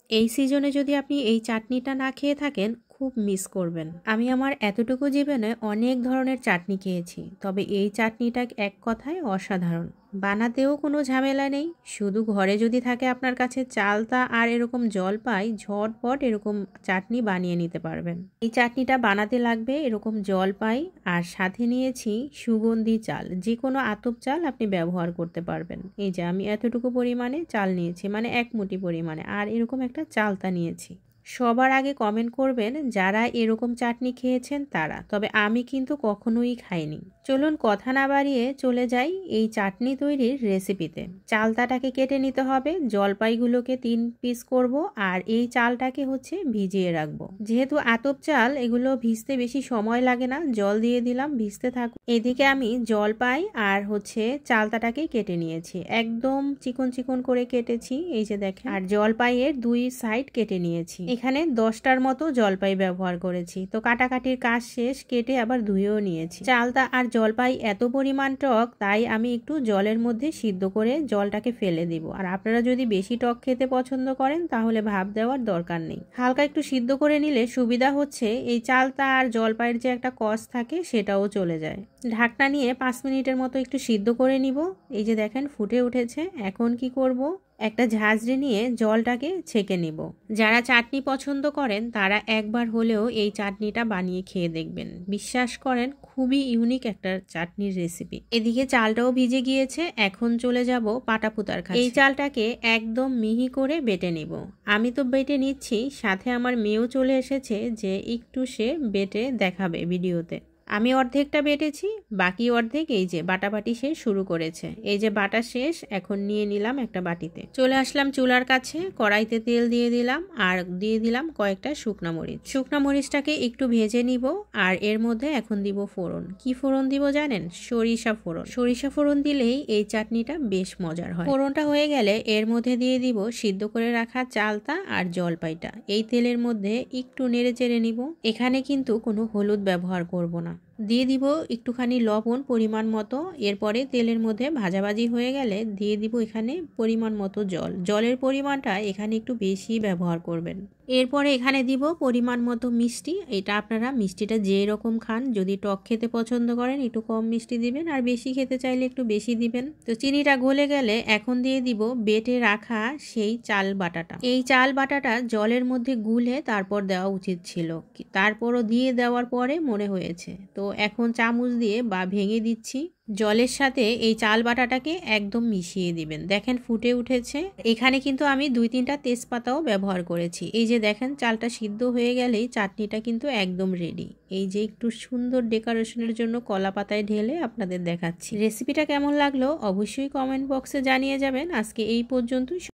এই সিজনে যদি আপনি এই চাটনিটা না খেয়ে থাকেন খুব মিস করবেন। আমি আমার এতটুকু জীবনে অনেক ধরনের চাটনি খেয়েছি, তবে এই চাটনিটা এক কথায় অসাধারণ। বানাতেও কোনো ঝামেলা নেই, শুধু ঘরে যদি থাকে আপনার কাছে চালতা আর এরকম জলপাই, ঝটপট এরকম চাটনি বানিয়ে নিতে পারবেন। এই চাটনিটা বানাতে লাগবে এরকম জলপাই, আর সাথে নিয়েছি সুগন্ধি চাল। যে কোনো আতপ চাল আপনি ব্যবহার করতে পারবেন। এই যে আমি এতটুকু পরিমাণে চাল নিয়েছি, মানে 1 মুঠি পরিমাণে, আর এরকম একটা চালতা নিয়েছি। সবার আগে কমেন্ট করবেন যারা এরকম চাটনি খেয়েছেন তারা, তবে আমি কিন্তু কখনোই খাইনি। চলুন কথা না বাড়িয়ে চলে যাই এই চাটনি তৈরির রেসিপিতে। চালতাটাকে কেটে নিতে হবে, জলপাইগুলোকে 3 পিস করব, আর এই চালটাকে ভিজিয়ে রাখবো। যেহেতু আতপ চাল, এগুলো ভিজতে বেশি সময় লাগে না, জল দিয়ে দিলাম, ভিজতে থাকুক। এদিকে আমি জলপাই আর চালতাটাকে কেটে নিয়েছি, একদম চিকন চিকন করে কেটেছি, এই যে দেখেন। আর জলপাইয়ের 2 সাইড কেটে নিয়েছি। এখানে 10টার মতো জলপাই ব্যবহার করেছি। তো কাটাকাটির কাজ শেষ, কেটে আবার ধুয়েও নিয়েছি। চালতা আর জলপাই এত পরিমাণ টক, তাই আমি একটু জলের মধ্যে সিদ্ধ করে জলটাকে ফেলে দিব। আর আপনারা যদি বেশি টক খেতে পছন্দ করেন তাহলে ভাপ দেওয়ার দরকার নেই, হালকা একটু সিদ্ধ করে নিলে সুবিধা হচ্ছে এই চালতা আর জলপাইয়ের যে একটা কষ থাকে সেটাও চলে যায়। ঢাকনা নিয়ে 5 মিনিটের মতো একটু সিদ্ধ করে নিব। এই যে দেখেন ফুটে উঠেছে। এখন কি করব, একটা ঝাঁঝরি নিয়ে জলটাকে ছেঁকে নিব। যারা চাটনি পছন্দ করেন তারা একবার হলেও এই চাটনিটা বানিয়ে খেয়ে দেখবেন, বিশ্বাস করেন খুবই ইউনিক একটা চাটনির রেসিপি। এদিকে চালটাও ভিজে গিয়েছে, এখন চলে যাব পাটাপুতার কাছে। এই চালটাকে একদম মিহি করে বেটে নিব। আমি তো বেটে নিচ্ছি, সাথে আমার মেয়েও চলে এসেছে যে একটু সে বেটে দেখাবে ভিডিওতে। আমি অর্ধেকটা বেটেছি, বাকি অর্ধেক এই যে বাটাবাটি সে শুরু করেছে। এই যে বাটা শেষ, এখন নিয়ে নিলাম একটা বাটিতে। চলে আসলাম চুলার কাছে, কড়াইতে তেল দিয়ে দিলাম, আর দিয়ে দিলাম কয়েকটা শুকনা মরিচ। শুকনা মরিচটাকে একটু ভেজে নিব, আর এর মধ্যে এখন দিব ফোড়ন। কি ফোড়ন দিব জানেন? সরিষা ফোড়ন। সরিষা ফোড়ন দিলেই এই চাটনিটা বেশ মজার হয়। ফোড়নটা হয়ে গেলে এর মধ্যে দিয়ে দিব সিদ্ধ করে রাখা চালতা আর জলপাইটা। এই তেলের মধ্যে একটু নেড়ে চেড়ে নিব। এখানে কিন্তু কোনো হলুদ ব্যবহার করব না। দিয়ে দিব একটুখানি লবণ পরিমাণ মতো। এরপরে তেলের মধ্যে ভাজাভাজি হয়ে গেলে দিয়ে দিব এখানে পরিমাণ মতো জল। জলের পরিমাণটা এখানে একটু বেশি ব্যবহার করবেন। এরপরে এখানে দিব পরিমাণ মতো মিষ্টি। এটা আপনারা মিষ্টিটা যে রকম খান, যদি টক খেতে পছন্দ করেন একটু কম মিষ্টি দিবেন, আর বেশি খেতে চাইলে একটু বেশি দিবেন। তো চিনিটা গলে গেলে এখন দিয়ে দিব বেটে রাখা সেই চাল বাটাটা। এই চাল বাটাটা জলের মধ্যে গুলে তারপর দেওয়া উচিত ছিল, তারপরও দিয়ে দেওয়ার পরে মনে হয়েছে, তো এখন চামচ দিয়ে বা ভেঙে দিচ্ছি। জলের সাথে এই চাল বাটাটাকে একদম মিশিয়ে দিবেন। দেখেন ফুটে উঠেছে। এখানে কিন্তু আমি 2-3টা তেজপাতাও ব্যবহার করেছি। এই যে দেখেন চালটা সিদ্ধ হয়ে গেলেই চাটনিটা কিন্তু একদম রেডি। এই যে একটু সুন্দর ডেকোরেশনের জন্য কলা পাতায় ঢেলে আপনাদের দেখাচ্ছি। রেসিপিটা কেমন লাগলো অবশ্যই কমেন্ট বক্সে জানিয়ে যাবেন। আজকে এই পর্যন্তই।